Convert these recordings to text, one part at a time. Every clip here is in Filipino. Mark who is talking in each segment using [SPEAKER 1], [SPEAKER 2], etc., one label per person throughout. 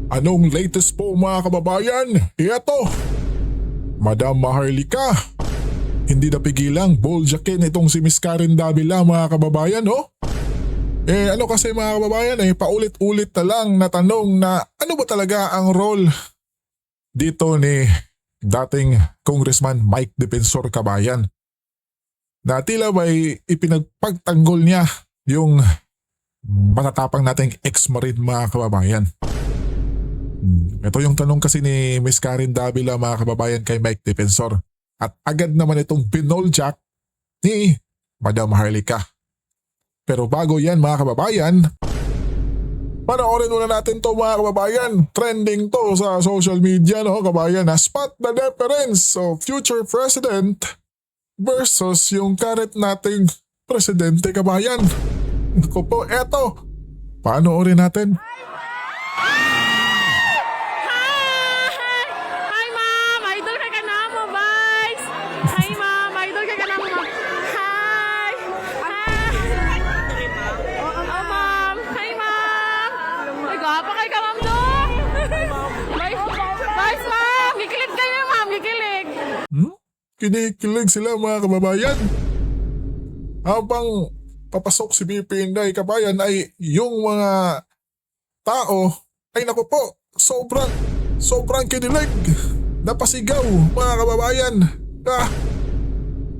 [SPEAKER 1] Anong latest po mga kababayan? Ito, Madam Maharlika. Hindi napigilang boljakin itong si Miss Karen Davila mga kababayan, oh. Ano kasi mga kababayan, paulit-ulit na lang na tanong na ano ba talaga ang role dito ni dating Congressman Mike Defensor Cabayan. Na tila ba'y ipinagpagtanggol niya yung matatapang nating ex-marine mga kababayan. Ito yung tanong kasi ni Miss Karen Davila mga kababayan kay Mike Defensor. At agad naman itong binoljak ni Madam Maharlika. Pero bago yan mga kababayan, panoorin muna natin to mga kababayan. Trending to sa social media, no kababayan, na spot the difference of future president versus yung current nating presidente kabayan. Ako po, eto. Panoorin natin. Kinikilig sila mga kababayan. Habang papasok si BP Inday kabayan ay yung mga tao ay naku po, sobrang kinilig. Napasigaw mga kababayan.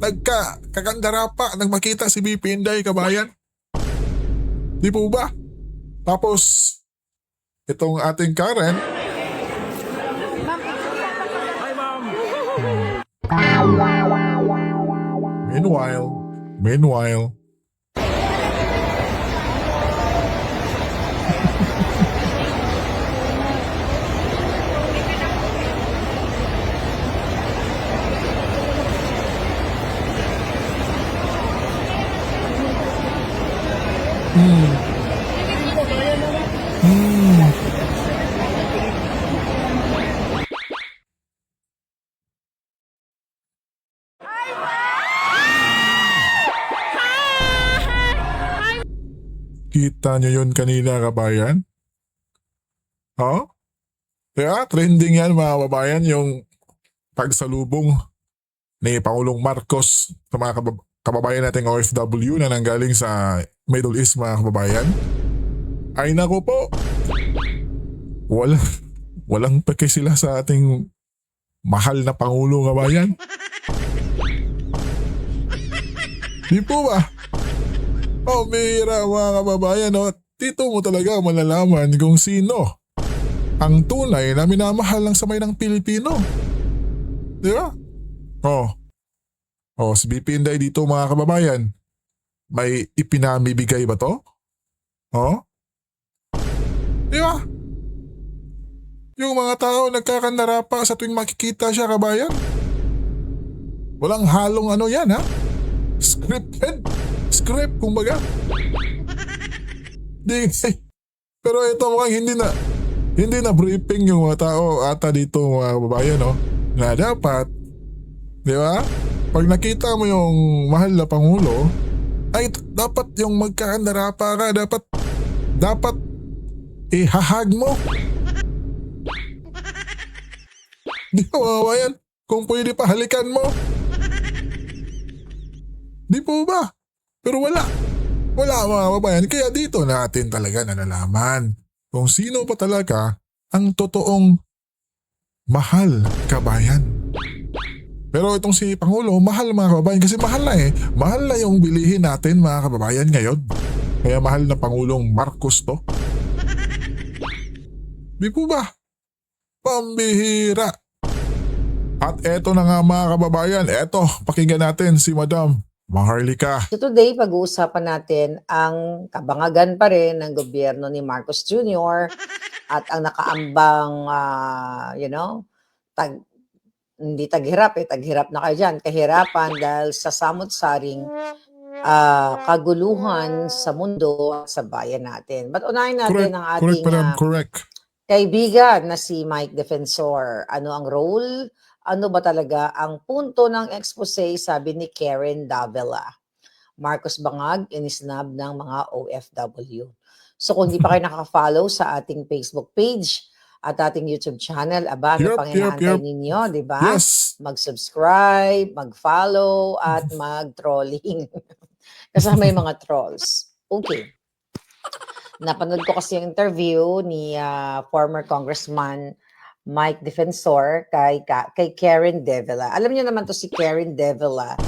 [SPEAKER 1] Nagkakagandara pa nang makita si BP Inday kabayan. Di po ba? Tapos itong ating Karen. Meanwhile, kita nyo yun kanina kabayan? Kaya trending yan mga kababayan yung pagsalubong ni Pangulong Marcos sa mga kababayan nating OFW na nanggaling sa Middle East mga kababayan. Ay naku po, walang peke sila sa ating mahal na Pangulo kabayan. Di po ba? Bihira mga kababayan, no? Dito mo talaga malalaman kung sino ang tunay na minamahal ng samay ng Pilipino. Di ba? Si BP Inday dito mga kababayan, may ipinamibigay ba to? Di ba? Yung mga tao nagkakandara pa sa tuwing makikita siya kabayan. Walang halong ano yan ha? Script kumbaga. Pero ito mukhang hindi na briefing yung mga tao ata dito mga kababayan, no? Na dapat, di ba? Pag nakita mo yung mahal na Pangulo, ay dapat yung magkakandara pa ka, dapat ihahag mo. Di ba mga kababayan? Kung pwede pa halikan mo. Di po ba? Pero wala mga kababayan. Kaya dito natin talaga nalalaman kung sino pa talaga ang totoong mahal kabayan. Pero itong si Pangulo, mahal mga kababayan kasi mahal na Mahal na yung bilihin natin mga kababayan ngayon. Kaya mahal na Pangulong Marcos to. Di po ba? Pambihira. At eto na nga mga kababayan, pakinggan natin si Madam Maharlika.
[SPEAKER 2] So today, pag-uusapan natin ang kabangagan pa rin ng gobyerno ni Marcos Jr. at ang nakaambang, hindi taghirap taghirap na kayo dyan. Kahirapan dahil sa samot-saring kaguluhan sa mundo at sa bayan natin. But unahin natin ang ating kaibigan na si Mike Defensor. Ano ang role? Ano ba talaga ang punto ng expose, sabi ni Karen Davila? Marcos Bangag, inisnab ng mga OFW. So kung di pa kayo nakaka-follow sa ating Facebook page, at ating YouTube channel. Aba, ano pang
[SPEAKER 1] Yup.
[SPEAKER 2] inaantay ninyo, di ba?
[SPEAKER 1] Yes.
[SPEAKER 2] Mag-subscribe, mag-follow, at mag-trolling. Kasama yung mga trolls. Okay. Napanood ko kasi yung interview ni former Congressman Mike Defensor kay Karen Davila. Alam niyo naman to si Karen Davila.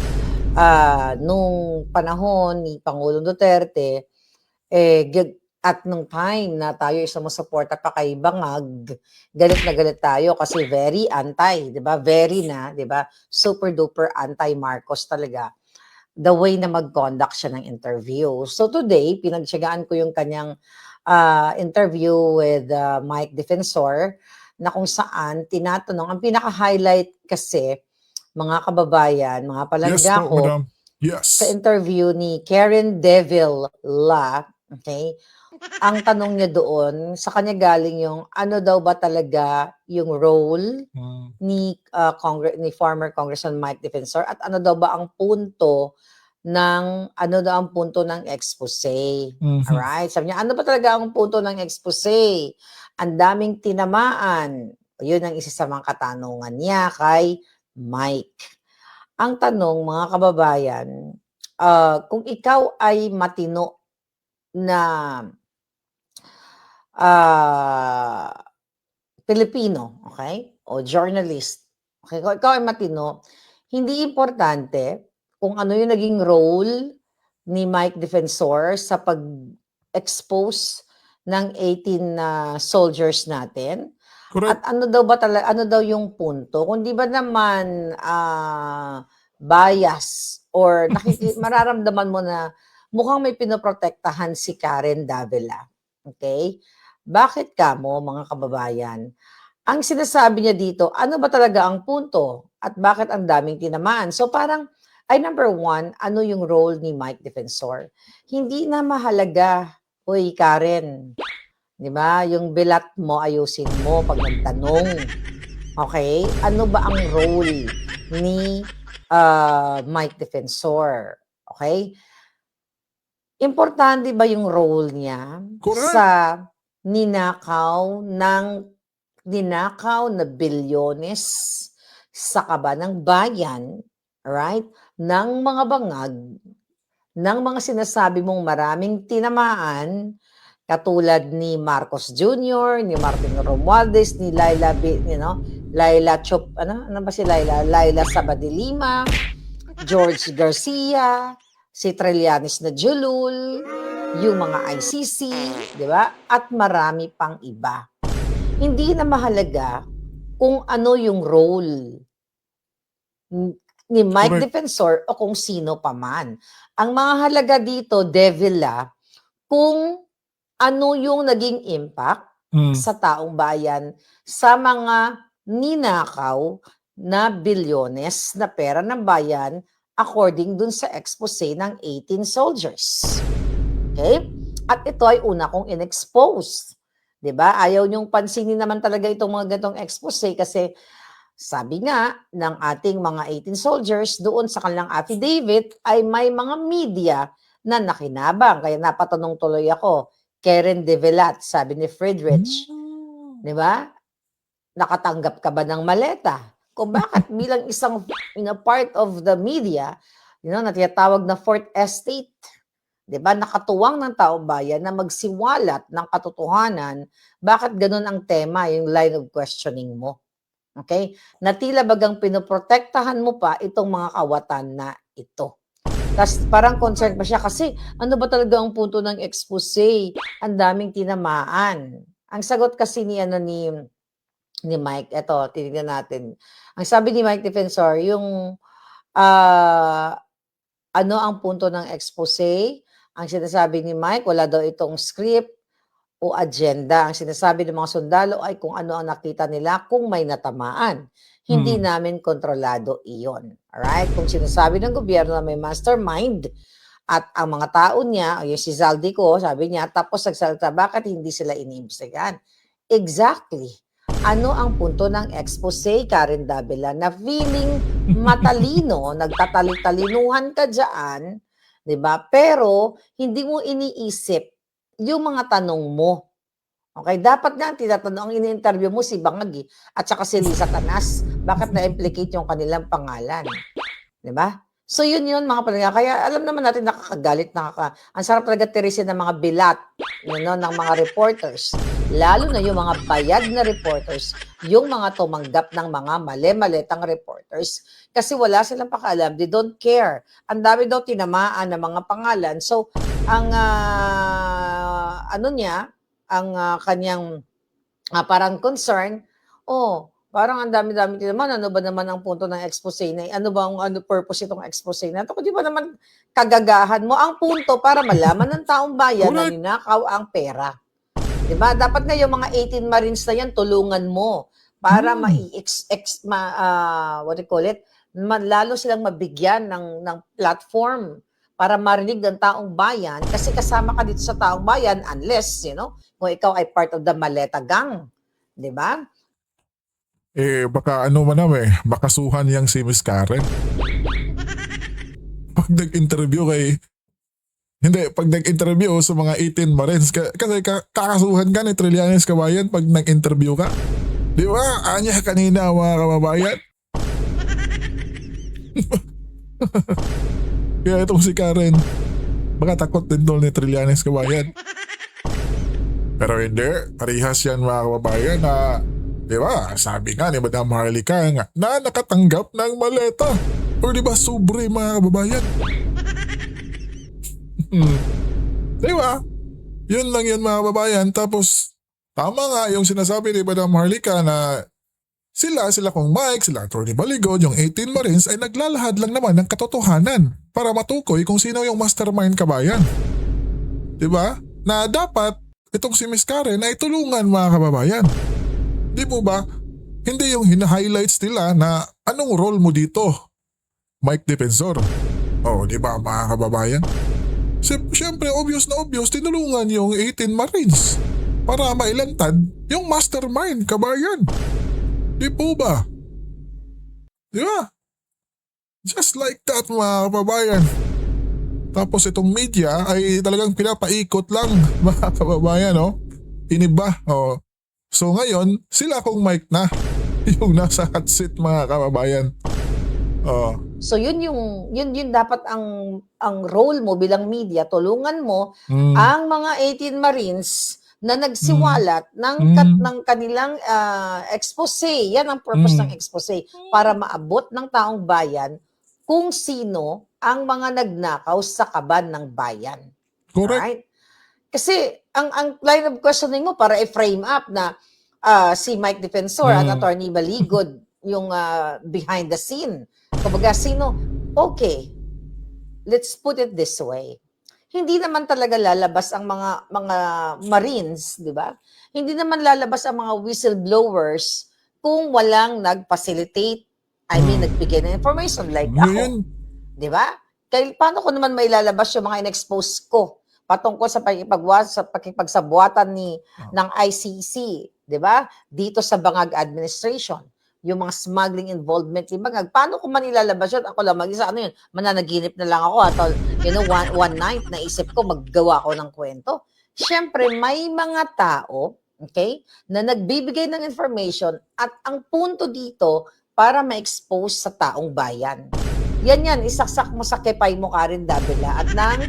[SPEAKER 2] Nung panahon ni Pangulong Duterte, at nung time na tayo sumusuporta pa kay Bangag, galit na galit tayo kasi very anti, 'di ba? Very na, 'di ba? Super duper anti Marcos talaga. The way na mag-conduct siya ng interview. So today, pinagtiyagaan ko yung kanyang interview with Mike Defensor na kung saan tinatanong, ang pinaka-highlight kasi, mga kababayan, mga
[SPEAKER 1] Yes
[SPEAKER 2] palangga
[SPEAKER 1] po,
[SPEAKER 2] ko,
[SPEAKER 1] madam.
[SPEAKER 2] sa
[SPEAKER 1] Yes.
[SPEAKER 2] interview ni Karen Davila, okay, ang tanong niya doon, sa kanya galing yung ano daw ba talaga yung role ni former Congressman Mike Defensor at ano daw ba ang punto ng expose.
[SPEAKER 1] Mhm.
[SPEAKER 2] Alright? Sabi niya, ano ba talaga ang punto ng expose? Ang daming tinamaan. Yun ang isa sa mga katanungan niya kay Mike. Ang tanong, mga kababayan, kung ikaw ay matino na Pilipino, okay? O journalist. Okay, kung ikaw ay matino, hindi importante kung ano yung naging role ni Mike Defensor sa pag-expose ng 18 soldiers natin.
[SPEAKER 1] Correct.
[SPEAKER 2] At ano daw yung punto? Kung di ba naman bias or mararamdaman mo na mukhang may pinoprotektahan si Karen Davila. Okay? Bakit kamo, mga kababayan? Ang sinasabi niya dito, ano ba talaga ang punto? At bakit ang daming tinamaan? So parang, number one, ano yung role ni Mike Defensor? Hindi na mahalaga, uy, Karen, di ba? Yung bilat mo, ayusin mo pag nagtanong. Okay? Ano ba ang role ni Mike Defensor? Okay? Importante ba yung role niya
[SPEAKER 1] Correct.
[SPEAKER 2] sa ninakaw na bilyones sa kaba ng bayan, right? Ng mga bangag, ng mga sinasabi mong maraming tinamaan, katulad ni Marcos Jr., ni Martin Romualdez, ni Laila Laila Sabadilima, George Garcia, si Trillanes na Julul, yung mga ICC, di ba? At marami pang iba. Hindi na mahalaga kung ano yung role ni Mike
[SPEAKER 1] Correct.
[SPEAKER 2] Defensor o kung sino pa man. Ang mga halaga dito, Devila, kung ano yung naging impact sa taong bayan sa mga ninakaw na bilyones na pera ng bayan according dun sa expose ng 18 soldiers. Okay? At ito ay una kong in-expose. 'Di ba? Ayaw niyong pansinin naman talaga itong mga ganitong expose kasi sabi nga ng ating mga 18 soldiers doon sa kanilang affidavit ay may mga media na nakinabang. Kaya napatanong tuloy ako, Karen Develat, sabi ni Friedrich, 'di ba? Nakatanggap ka ba ng maleta? Kung bakit bilang isang part of the media, na tinatawag na fourth estate, 'di ba? Nakatuwang ng taong bayan na magsiwalat ng katotohanan, bakit ganun ang tema, yung line of questioning mo? Okay? Na tila bagang pinoprotektahan mo pa itong mga kawatan na ito. Tapos parang concerned pa siya kasi ano ba talaga ang punto ng expose? Ang daming tinamaan. Ang sagot kasi ni Mike, eto, tinignan natin. Ang sabi ni Mike Defensor, yung ano ang punto ng expose? Ang sinasabi ni Mike, wala daw itong script o agenda. Ang sinasabi ng mga sundalo ay kung ano ang nakita nila kung may natamaan. Hindi namin kontrolado iyon. Alright? Kung sinasabi ng gobyerno na may mastermind at ang mga tao niya, yung si Zaldico, sabi niya, tapos nagsalita, bakit hindi sila iniimbestigahan? Exactly. Ano ang punto ng expose, Karen Davila, na feeling matalino, nagtatalitalinuhan ka dyan, di ba? Pero hindi mo iniisip yung mga tanong mo. Okay, dapat nga tinatanong ang ini-interview mo si Bangag, at saka si Lisa Tanas, bakit na-implicate yung kanilang pangalan, 'di ba? So yun mga palangga, kaya alam naman natin nakakagalit, ang sarap talaga tirisin ng mga bilat, ng mga reporters, lalo na yung mga bayad na reporters, yung mga tumanggap ng mga mali-malitang reporters, kasi wala silang pakialam, they don't care. Ang dami daw tinamaan ng mga pangalan. So ang kanyang parang concern, parang ang dami-dami din naman, ano ba naman ang punto ng expose na, ano purpose itong expose na ito? Di ba naman kagagahan mo? Ang punto para malaman ng taong bayan na
[SPEAKER 1] Correct.
[SPEAKER 2] ninakaw ang pera. Di ba? Dapat nga yung mga 18 Marines na yan, tulungan mo para lalo silang mabigyan ng platform para marinig ng taong bayan, kasi kasama ka dito sa taong bayan unless, kung ikaw ay part of the Maleta Gang. Di ba?
[SPEAKER 1] Baka makasuhan yang si Miss Karen. Pag nag-interview pag nag-interview sa mga 18 Marines, kasi kakasuhan ka ni Trillanes Kabayan pag nag-interview ka. Di ba? Anya kanina mga kababayan. Kaya itong si Karen, baka takot din tol ni Trillanes Kabayan. Pero hindi, parihas yan mga kababayan na, di ba, sabi nga ni Madam Harlika nga na nakatanggap ng maleta. O di ba, sobre mga kababayan. Di ba? Yun lang yan mga kababayan. Tapos, tama nga yung sinasabi ni Madam Harlika na sila kung Mike, sila Atty. Baligod, yung 18 Marines ay naglalahad lang naman ng katotohanan para matukoy kung sino yung mastermind kabayan. Di ba? Na dapat itong si Miss Karen ay tulungan mga kababayan. Di po ba? Hindi yung hina-highlights nila na anong role mo dito, Mike Defensor. Di ba mga kababayan? Siyempre obvious na obvious, tinulungan yung 18 Marines para mailantad yung mastermind kabayan. Di po ba? Di ba? Just like that mga kababayan. Tapos itong media ay talagang pinapaikot lang mga kababayan, Iniba, So ngayon, sila kung Mike na yung nasa hot seat mga kababayan.
[SPEAKER 2] So yun dapat ang role mo bilang media, tulungan mo ang mga 18 Marines na nagsiwalat ng kanilang expose. Yan ang purpose ng expose, para maabot ng taong bayan kung sino ang mga nagnakaw sa kaban ng bayan.
[SPEAKER 1] Correct.
[SPEAKER 2] Alright? Kasi ang line of questioning mo para i-frame up na si Mike Defensor at Atty. Baligod yung behind the scene. Kumbaga, sino? Okay, let's put it this way. Hindi naman talaga lalabas ang mga Marines, di ba? Hindi naman lalabas ang mga whistleblowers kung walang nag-facilitate, nagbigay ng information like ako. Di ba? Paano ko naman may lalabas yung mga in-expose ko patungkol sa pakikipagsabuatan ng ICC, di ba? Dito sa Bangag administration, yung mga smuggling involvement ni Bangag. Paano ko man ilalabas yun? Ako lang mag-isa, mananaginip na lang ako at one night naisip ko maggawa ko ng kwento. Siyempre, may mga tao, okay, na nagbibigay ng information at ang punto dito para ma-expose sa taong bayan. Yan, isaksak mo sa kepay mo, Karen Davila, at nang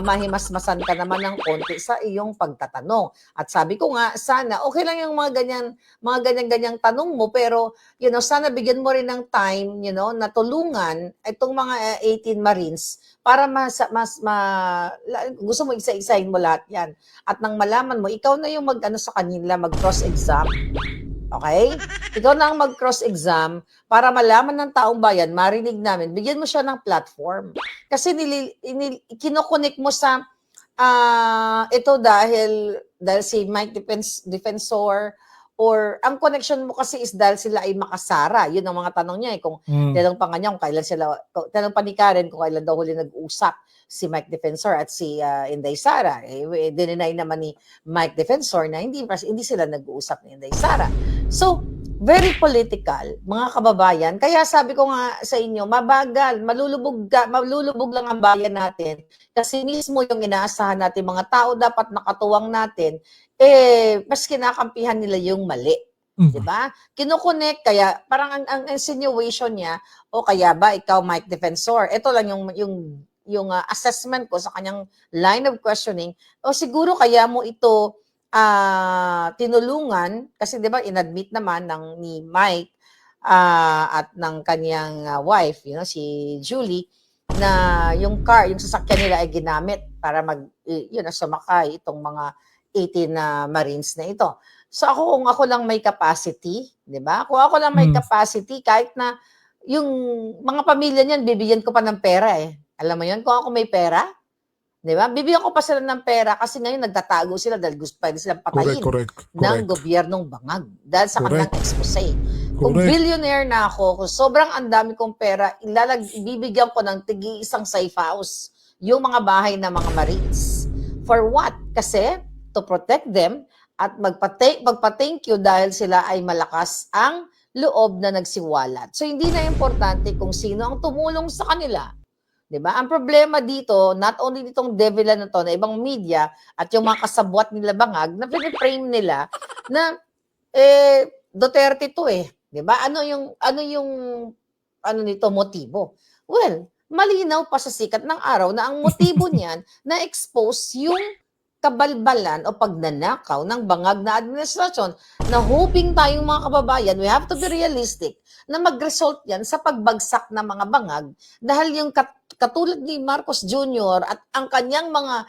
[SPEAKER 2] mahimasmasan ka naman ng konti sa iyong pagtatanong. At sabi ko nga, sana, okay lang yung mga ganyan-ganyang tanong mo, pero, sana bigyan mo rin ng time, na tulungan itong mga 18 Marines para gusto mo isa-isahin mo lahat yan. At nang malaman mo, ikaw na yung sa kanila, mag-cross-exam. Okay? Ikaw na ang mag-cross-exam para malaman ng taong bayan, marinig namin, bigyan mo siya ng platform. Kasi kinokonek mo sa ito dahil si Mike Defensor, or ang connection mo kasi is dahil sila ay makasara. Yun ang mga tanong niya. Tinanong pa nga niya tinanong pa ni Karen kung kailan daw huli nag-usap si Mike Defensor at si Inday Sara. Dininay naman ni Mike Defensor na hindi sila nag-uusap ni Inday Sara. So, very political, mga kababayan. Kaya sabi ko nga sa inyo, mabagal, malulubog lang ang bayan natin. Kasi mismo yung inaasahan natin, mga tao dapat nakatuwang natin, mas kinakampihan nila yung mali.
[SPEAKER 1] Mm.
[SPEAKER 2] 'Di ba? Kino-connect kaya parang ang insinuation niya o kaya ba ikaw Mike Defensor. Ito lang yung assessment ko sa kanyang line of questioning. O siguro kaya mo ito tinulungan kasi 'di ba inadmit naman ni Mike at ng kaniyang wife, si Julie na yung sasakyan nila ay ginamit para sumakay itong mga 18 na Marines na ito. So kung ako lang may capacity, 'di ba? Kung ako lang may capacity kahit na yung mga pamilya niyan bibigyan ko pa ng pera eh. Alam mo 'yun? Kung ako may pera, 'di ba? Bibigyan ko pa sila ng pera kasi ngayon nagtatago sila dahil gusto pa silang patayin
[SPEAKER 1] Correct.
[SPEAKER 2] ng gobyernong bangag dahil sa kanilang expose. Kung
[SPEAKER 1] Correct.
[SPEAKER 2] billionaire na ako, kung sobrang ang dami kong pera, bibigyan ko ng isang safe house yung mga bahay ng mga Marines. For what? Kasi to protect them at magpa-thank you dahil sila ay malakas ang loob na nagsiwalat. So hindi na importante kung sino ang tumulong sa kanila. 'Di ba? Ang problema dito, not only nitong Devilan na to, na ibang media at yung mga kasabwat nila bangag, na frame nila na Duterte to 'di ba? Ano yung nito motibo? Well, malinaw pa sa sikat ng araw na ang motibo niyan na expose yung kabalbalan o pagnanakaw ng bangag na administrasyon na hoping tayong mga kababayan, we have to be realistic na mag-result yan sa pagbagsak ng mga bangag dahil yung katulad ni Marcos Jr. at ang kanyang mga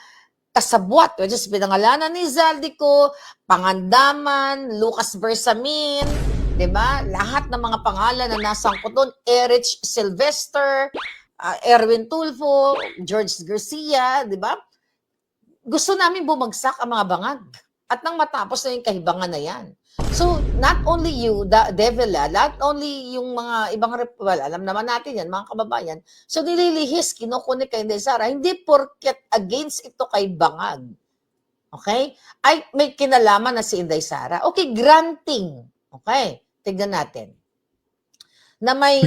[SPEAKER 2] kasabwat, which is pinangalanan ni Zaldico, Pangandaman, Lucas Bersamin, 'di ba? Lahat ng mga pangalan na nasangkot doon, Erich Sylvester, Erwin Tulfo, George Garcia, 'di ba? Gusto namin bumagsak ang mga bangag at nang matapos na yung kahibangan na yan. So, not only you, Devila, not only yung mga ibang, alam naman natin yan, mga kababayan. So, nililihis, kinukunik kay Inday Sara, hindi porket against ito kay bangag. Okay? Ay, may kinalaman na si Inday Sara. Okay, granting. Okay, tignan natin. Na may,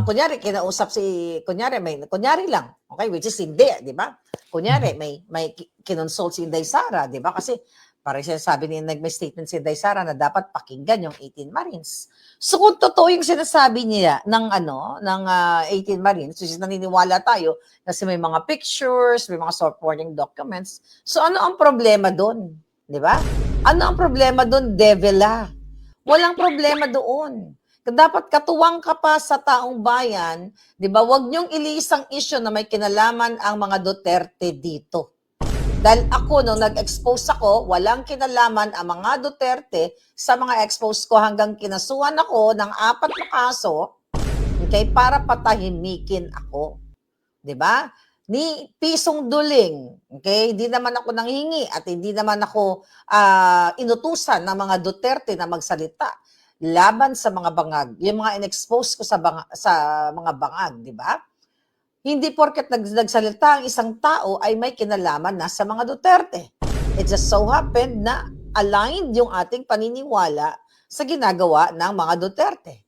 [SPEAKER 2] kunyari, kinausap kunyari lang, okay, which is hindi, di ba? Kunyari, may kinonsult si Inday Sara, di ba? Kasi, parang sinasabi may statement si Inday Sara na dapat pakinggan yung 18 Marines. So, kung totoo yung sinasabi niya ng 18 Marines, which is naniniwala tayo, kasi may mga pictures, may mga supporting documents. So, ano ang problema doon? Di ba? Ano ang problema doon, Devila? Walang problema doon. Dapat katuwang ka pa sa taong bayan, 'di ba? Huwag niyong ilisang issue na may kinalaman ang mga Duterte dito. Dahil ako nung nag-expose ako, walang kinalaman ang mga Duterte sa mga expose ko hanggang kinasuhan ako ng 4 na kaso, okay, para patahimikin ako. 'Di ba? Ni pisong duling, okay? Hindi naman ako nanghingi at hindi naman ako inutusan ng mga Duterte na magsalita laban sa mga bangag, yung mga in-expose ko sa mga bangag, di ba? Hindi porket nagsalita ang isang tao ay may kinalaman na sa mga Duterte. It just so happened na aligned yung ating paniniwala sa ginagawa ng mga Duterte.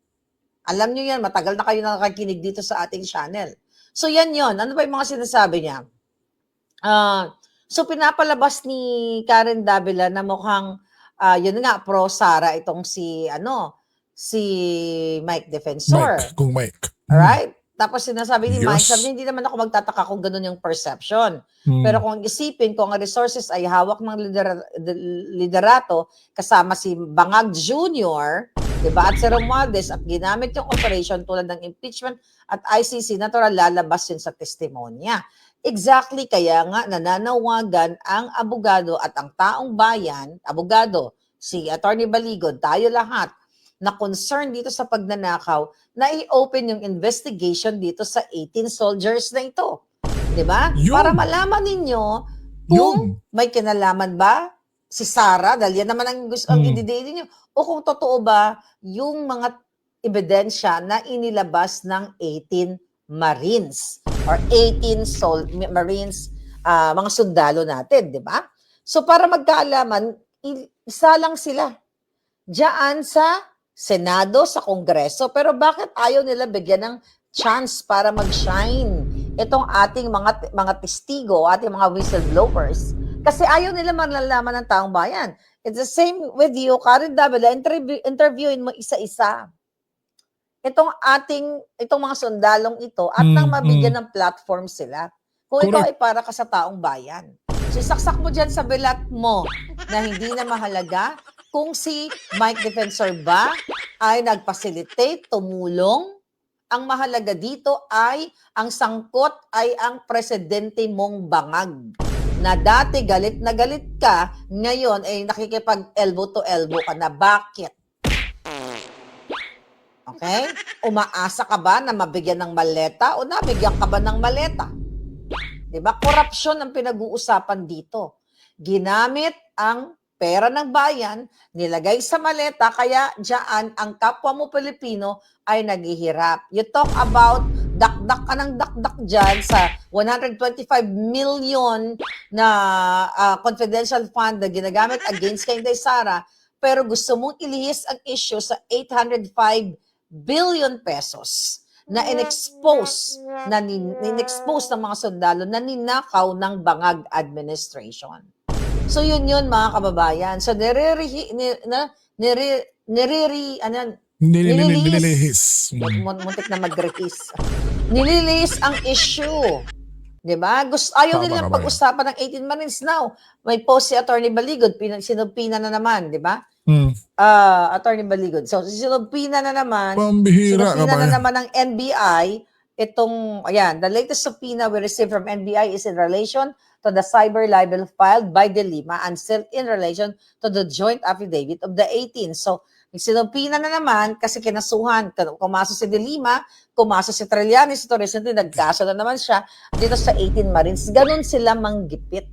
[SPEAKER 2] Alam nyo yan, matagal na kayo nakakinig dito sa ating channel. So yan yon. Ano ba yung mga sinasabi niya? So pinapalabas ni Karen Davila na mukhang yun nga, pro Sara itong si Mike Defensor.
[SPEAKER 1] Kung Mike.
[SPEAKER 2] Alright? Tapos sinasabi ni Mike,
[SPEAKER 1] Yes.
[SPEAKER 2] sabi niya, hindi naman ako magtataka kung ganun yung perception. Pero kung isipin, kung ang resources ay hawak ng liderato, kasama si Bangag Jr., diba, at si Romualdez, at ginamit yung operation tulad ng impeachment at ICC, natural lalabas yun sa testimonya. Exactly, kaya nga nananawagan ang abogado at ang taong bayan, abogado, si Attorney Baligod, tayo lahat, na concern dito sa pagnanakaw, na i-open yung investigation dito sa 18 soldiers na ito. Diba? Para malaman ninyo kung may kinalaman ba si Sara, dahil yan naman ang gusto ang i-date niyo, o kung totoo ba yung mga ebidensya na inilabas ng 18 Marines or 18 Marines, mga sundalo natin, di ba? So para magkaalaman, isa lang sila diyan sa Senado, sa Kongreso. Pero bakit ayaw nila bigyan ng chance para mag-shine itong ating mga testigo, ating mga whistleblowers? Kasi ayaw nila malalaman ng taong bayan. It's the same with you, Karen Davila, interviewin mo isa-isa itong mga sundalong ito at nang mabigyan ng platform sila. Kung ikaw ay para ka sa taong bayan. So, saksak mo dyan sa bilat mo na hindi na mahalaga kung si Mike Defensor ba ay nag-facilitate, tumulong. Ang mahalaga dito ay ang sangkot ay ang presidente mong bangag. Na dati galit na galit ka, ngayon ay nakikipag elbow to elbow ka na. Bakit? Okay? Umaasa ka ba na mabigyan ng maleta o nabigyan ka ba ng maleta? Diba? Korupsyon ang pinag-uusapan dito. Ginamit ang pera ng bayan, nilagay sa maleta, kaya diyan ang kapwa mo Pilipino ay naghihirap. You talk about dakdak ka ng dakdak dyan sa 125 million na confidential fund na ginagamit against kay Inday Sara, pero gusto mong ilihis ang issue sa 805 billion pesos na in-expose ng mga sundalo na ninakaw ng Bangag administration. So yun mga kababayan. So nililihis. Muntik na mag-release. Nililihis ang issue. Diba? Ayaw nilang pag-usapan ng 18 Marines now. May post si Attorney Baligod, sinubpina na naman, diba? Attorney Baligod. So, sinubpina na naman.
[SPEAKER 1] Pambihira ka ba?
[SPEAKER 2] Na naman ng NBI. The latest subpoena we received from NBI is in relation to the cyber libel filed by De Lima and still in relation to the joint affidavit of the 18. So, sinubpina na naman kasi kinasuhan. Kumaso si De Lima, kumaso si Trillanes, ito recently, nagkaso na naman siya dito sa 18 Marines. Ganun sila manggipit.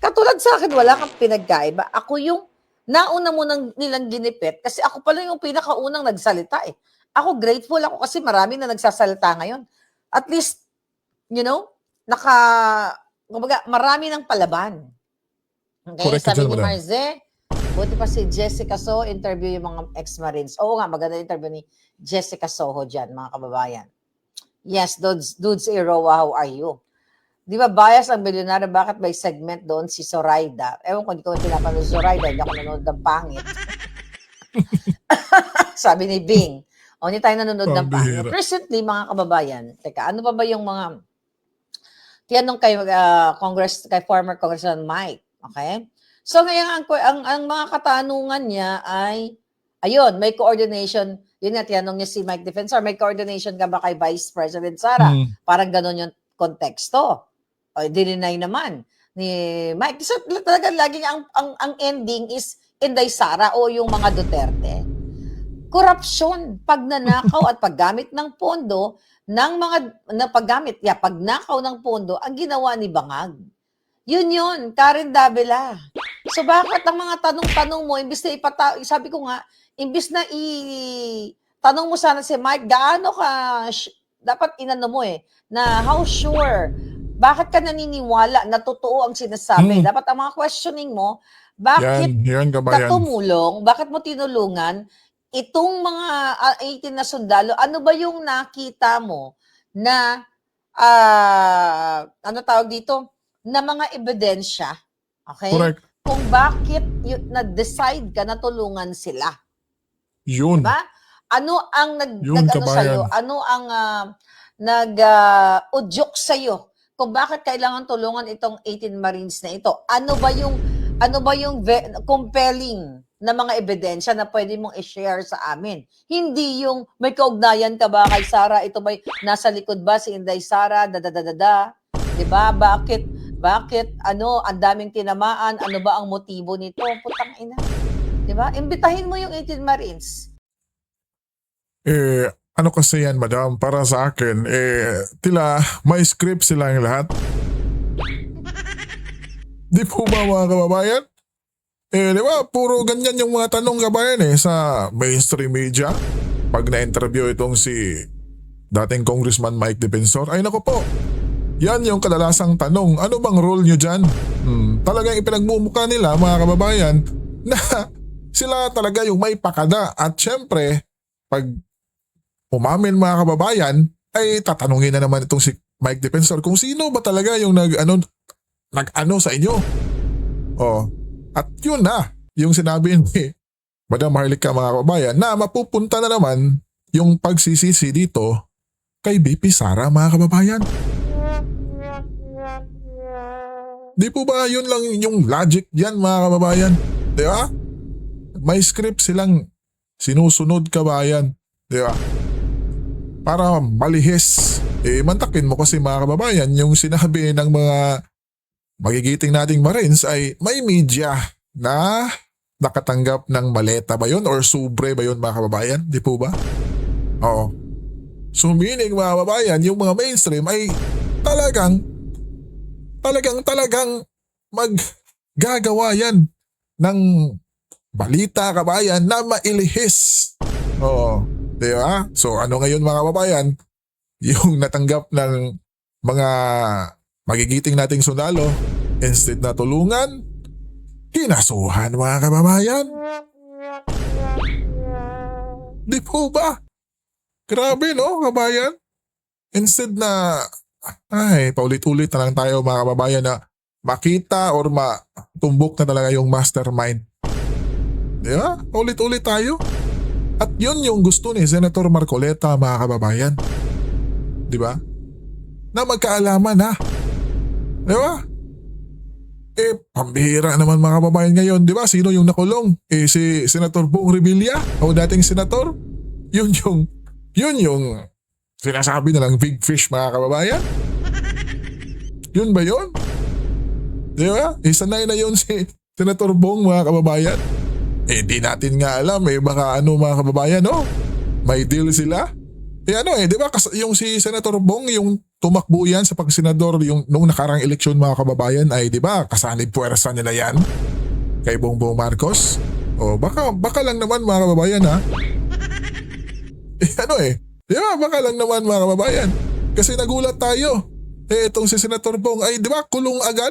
[SPEAKER 2] Katulad sa akin, wala kang pinagkaiba. Ako yung nauna mo nilang ginipit kasi ako pala yung pinakaunang nagsalita eh. Ako grateful ako kasi marami na nagsasalita ngayon. At least, marami ng palaban. Okay?
[SPEAKER 1] Correct,
[SPEAKER 2] Sabi ni Marze, buti pa si Jessica Soho, interview yung mga ex-Marines. Oo nga, maganda interview ni Jessica Soho dyan, mga kababayan. Yes, dudes Iroa, how are you? Di ba bias ang bilyonaryo? Bakit may segment doon si Zoraida? Ewan ko, hindi ko pinapanood si Zoraida, hindi ako nanonood ng pangit. Sabi ni Bing. O, hindi tayo nanonood ng pangit. Recently, mga kababayan, teka, ano pa ba yung mga tinanong kay former Congressman Mike, okay? So ngayon ang mga katanungan niya ay ayun, may coordination. Yun nga tinanong niya si Mike Defensor, may coordination ka ba kay Vice President Sara? Parang gano'n yung konteksto. O dininay naman ni Mike. So talaga laging ang ending is Inday Sara o yung mga Duterte. Korupsyon, pagnanakaw at paggamit ng pondo ng mga pagnakaw ng pondo ang ginawa ni Bangag. Yun, Karen Davila. So bakit ang mga tanong-tanong mo, imbis na sabi ko nga, imbis na tanong mo sana si Mike, gaano ka, dapat inano mo na how sure, bakit ka naniniwala na totoo ang sinasabi? Dapat ang mga questioning mo, bakit ka tumulong, bakit mo tinulungan, itong mga 18 na sundalo, ano ba yung nakita mo na, ano tawag dito, na mga ebidensya, okay?
[SPEAKER 1] Correct.
[SPEAKER 2] Kung bakit na-decide ka na tulungan sila.
[SPEAKER 1] Yun.
[SPEAKER 2] Diba? Ano ang sa'yo? Ano ang nag-udyok sa'yo? Kung bakit kailangan tulungan itong 18 Marines na ito? Ano ba yung compelling na mga ebidensya na pwede mong i-share sa amin? Hindi yung may kaugnayan ka ba kay Sara? Ito ba nasa likod ba si Inday Sara? Diba? Bakit? Ang daming tinamaan? Ano ba ang motibo nito? Putang ina. Diba? Imbitahin mo yung 18 Marines.
[SPEAKER 1] Ano kasi yan, madam? Para sa akin, may script sila yung lahat. Di po ba mga kababayan? Di ba? Puro ganyan yung mga tanong kabayan sa mainstream media. Pag na-interview itong si dating Congressman Mike Defensor, ay nako po. Yan yung kadalasang tanong, ano bang role nyo dyan? Talagang ipinagmumukha nila mga kababayan na Sila talaga yung may pakada. At syempre, pag umamin mga kababayan, ay tatanungin na naman itong si Mike Defensor kung sino ba talaga yung nag-ano sa inyo. Oh. At yun na, yung sinabi ni Madam Maharlika mga kababayan, na mapupunta na naman yung pagsisisi dito kay BP Sara mga kababayan. Di po ba yun lang yung logic diyan mga kababayan? Di ba? May script silang sinusunod kabayan. Di ba? Para malihis. Mantakin mo kasi mga kababayan yung sinabi ng mga magigiting nating Marines ay may media na nakatanggap ng maleta ba yun or sobre ba yun mga kababayan? Di po ba? Oo. So meaning mga kababayan, yung mga mainstream ay talagang maggagawa yan ng balita kabayan na mailihis. Oo. Di ba? So ano ngayon mga kababayan? Yung natanggap ng mga magigiting nating sundalo, instead na tulungan, kinasuhan mga kababayan. Di po ba? Grabe no kabayan? Instead na paulit-ulit na lang tayo mga kababayan na makita or matumbok na talaga yung mastermind. Di ba? Paulit-ulit tayo. At yun yung gusto ni Senator Marcoleta mga kababayan. Di ba? Na magkaalaman ha. Di ba? Pambihira naman mga kababayan ngayon. Di ba? Sino yung nakulong? Si Senator Bong Revilla o dating senator? Yun yung sinasabi na lang big fish mga kababayan. Yun ba yun? Di ba? Sanay na yun si Senator Bong mga kababayan. Di natin nga alam baka mga kababayan no? May deal sila. Di ba yung si Senator Bong yung tumakbo yan sa pagsenador yung nung nakarang eleksyon mga kababayan ay di ba kasanib puwersa nila yan kay Bongbong Marcos? O baka lang naman mga kababayan ha? Di ba baka lang naman mga kababayan? Kasi nagulat tayo. Itong si Senator Bong ay di ba kulong agad?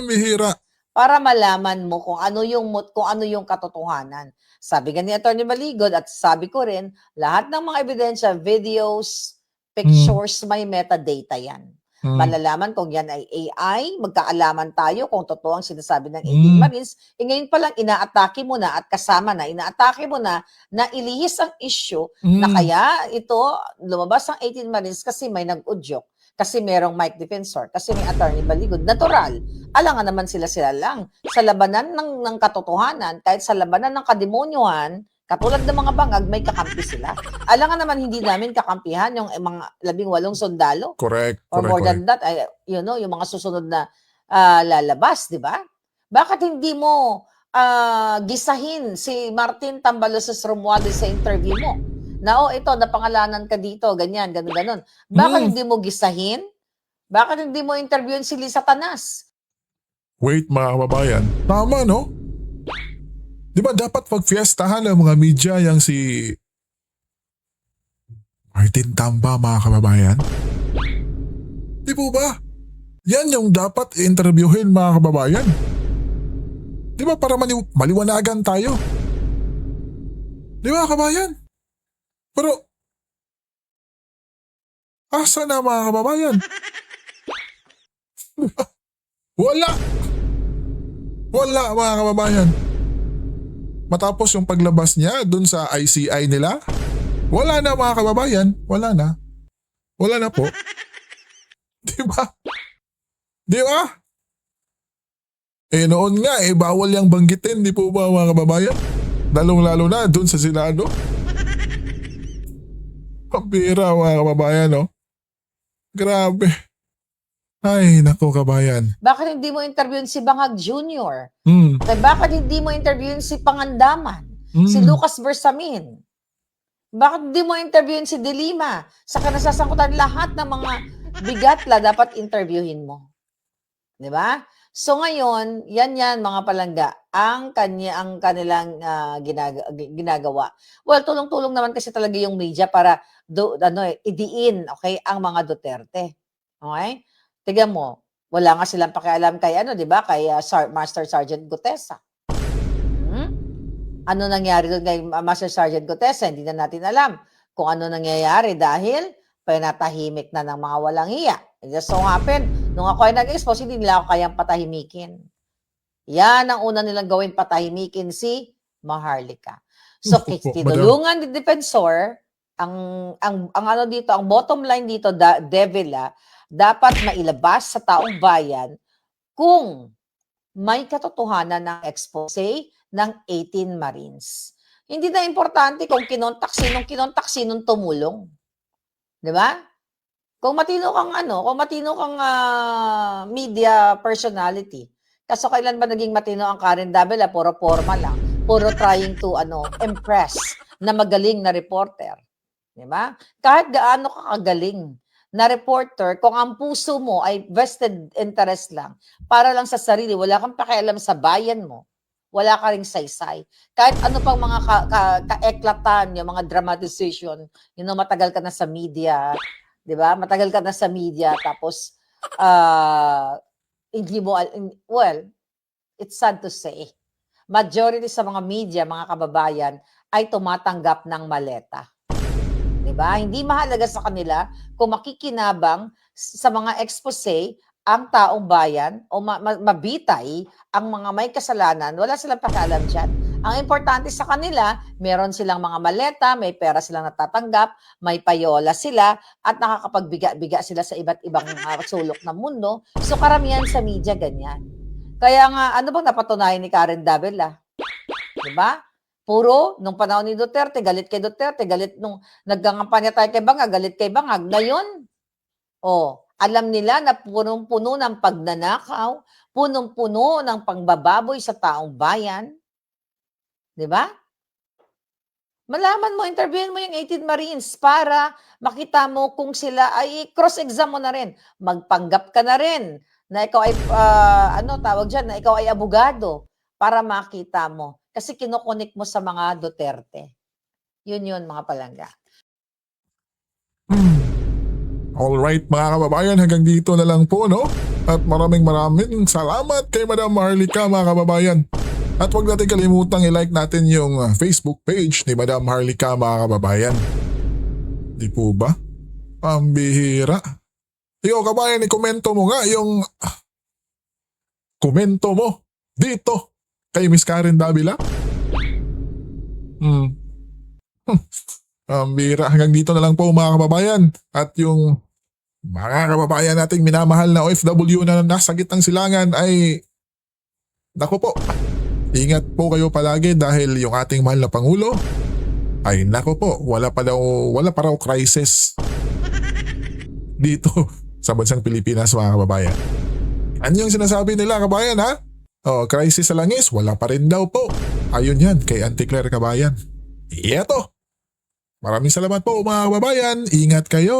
[SPEAKER 1] Mihira.
[SPEAKER 2] Para malaman mo kung ano yung katotohanan. Sabi nga ni Atty. Maligod at sabi ko rin, lahat ng mga ebidensya, videos, pictures, may metadata yan. Malalaman kung yan ay AI, magkaalaman tayo kung totoo ang sinasabi ng 18 Marines. Ngayon pa lang inaatake mo na at kasama na, inaatake mo na ilihis ang issue na kaya ito lumabas ang 18 Marines kasi may nag-udyok. Kasi merong Mike Defensor, kasi may Atty. Maligod, natural. Alangan naman sila lang. Sa labanan ng katotohanan, kahit sa labanan ng kademonyuhan, katulad ng mga bangag, may kakampi sila. Alangan naman hindi namin kakampihan yung mga 18 sundalo.
[SPEAKER 1] Correct.
[SPEAKER 2] Or more than that, yung mga susunod na lalabas, di ba? Bakit hindi mo gisahin si Martin Tambaloses Romualdez sa interview mo? Na ito, napangalanan ka dito, ganyan, ganun. Bakit hindi mo gisahin? Bakit hindi mo interviewin si Lisa Tanas?
[SPEAKER 1] Wait mga kababayan, tama no? Di ba dapat pag-fiestahan ng mga media yang si Martin Tamba mga kababayan? Di po ba? Yan yung dapat interviewin mga kababayan. Di ba para maliwanagan tayo? Di ba kababayan? Pero, asa na mga kababayan? Wala mga kababayan. Matapos yung paglabas niya dun sa ICI nila, wala na mga kababayan. Wala na po. Di ba? Noon nga bawal yang banggitin, di po ba mga kababayan? Lalong-lalo na dun sa Senado. Pambira mga kababayan, no? Grabe. Ay, nako kabayan.
[SPEAKER 2] Bakit hindi mo interviewin si Bangag Jr.? Bakit hindi mo interviewin si Pangandaman? Si Lucas Bersamin? Bakit hindi mo interviewin si De Lima? Saka nasasangkutan lahat ng mga bigatla dapat interviewin mo. Di ba? So ngayon, yan mga palangga, ang kanilang ginagawa. Well, tulong-tulong naman kasi talaga yung media para idiin, okay, ang mga Duterte. Okay? Tignan mo, Wala nga silang pakialam kay ano, 'di ba, kay Master Sergeant Gutesa. Hmm? Ano nangyari doon kay Master Sergeant Gutesa, hindi na natin alam kung ano nangyayari dahil pinatahimik na ng mga walang hiya. It just so happen, nung ako ay nag-expose, hindi nila ako kayang patahimikin. Yan ang una nilang gawin, patahimikin si Maharlika. So,
[SPEAKER 1] Naku po, madam.
[SPEAKER 2] tinulungan ni Defensor, ang ano dito, ang bottom line dito, Devil, dapat mailabas sa taong bayan kung may katotohanan ng expose ng 18 Marines. Hindi na importante kung kinontak, sinong tumulong. 'Di ba? Kung matino kang media personality, kaso kailan ba naging matino ang Karen Davila? Puro formal lang. Puro trying to impress na magaling na reporter. 'Di ba? Kahit gaano ka kagaling na reporter, kung ang puso mo ay vested interest lang, para lang sa sarili, wala kang pakialam sa bayan mo, wala ka ring saysay. Kahit ano pang mga kaeklatan, yung mga dramatization, matagal ka na sa media, 'di ba? Matagal ka na sa media, tapos, hindi mo, well, it's sad to say, majority sa mga media, mga kababayan, ay tumatanggap ng maleta. 'Di ba? Hindi mahalaga sa kanila kung makikinabang sa mga expose ang taong bayan o mabitay ang mga may kasalanan, wala silang pakialam diyan. Ang importante sa kanila, meron silang mga maleta, may pera silang natatanggap, may payola sila, at nakakapagbiga-biga sila sa iba't ibang sulok ng mundo. So karamihan sa media ganyan. Kaya nga, ano bang napatunayan ni Karen Davila? 'Di ba? Puro, nung panahon ni Duterte, galit kay Duterte, galit nung naggangampanya tayo kay Bangag, galit kay Bangag. Ngayon, alam nila na punong-puno ng pagnanakaw, punong-puno ng pangbababoy sa taong bayan. 'Di ba? Malaman mo, interviewin mo yung 18 Marines para makita mo kung sila ay cross-exam mo na rin. Magpanggap ka na rin na ikaw ay, tawag dyan, na ikaw ay abogado para makita mo. Kasi kinokonek mo sa mga Duterte. Yun, mga palangga.
[SPEAKER 1] Alright mga kababayan, hanggang dito na lang po, no? At maraming salamat kay Madam Maharlika mga kababayan. At huwag natin kalimutang i-like natin yung Facebook page ni Madam Maharlika mga kababayan. Di po ba? Pambihira. Ikaw kabayan, i-komento mo nga yung komento mo dito kay Miss Karen Davila. Pambihira. Hanggang dito na lang po mga kababayan. At yung mga kababayan nating minamahal na OFW na nasa gitnang silangan ay naku po. Ingat po kayo palagi dahil yung ating mahal na Pangulo ay naku po, wala pa raw crisis dito sa bansang Pilipinas mga kababayan. Ano yung sinasabi nila kabayan ha? Crisis sa langis, wala pa rin daw po. Ayun yan kay Auntie Claire kabayan. Iyato. Maraming salamat po mga kababayan. Ingat kayo.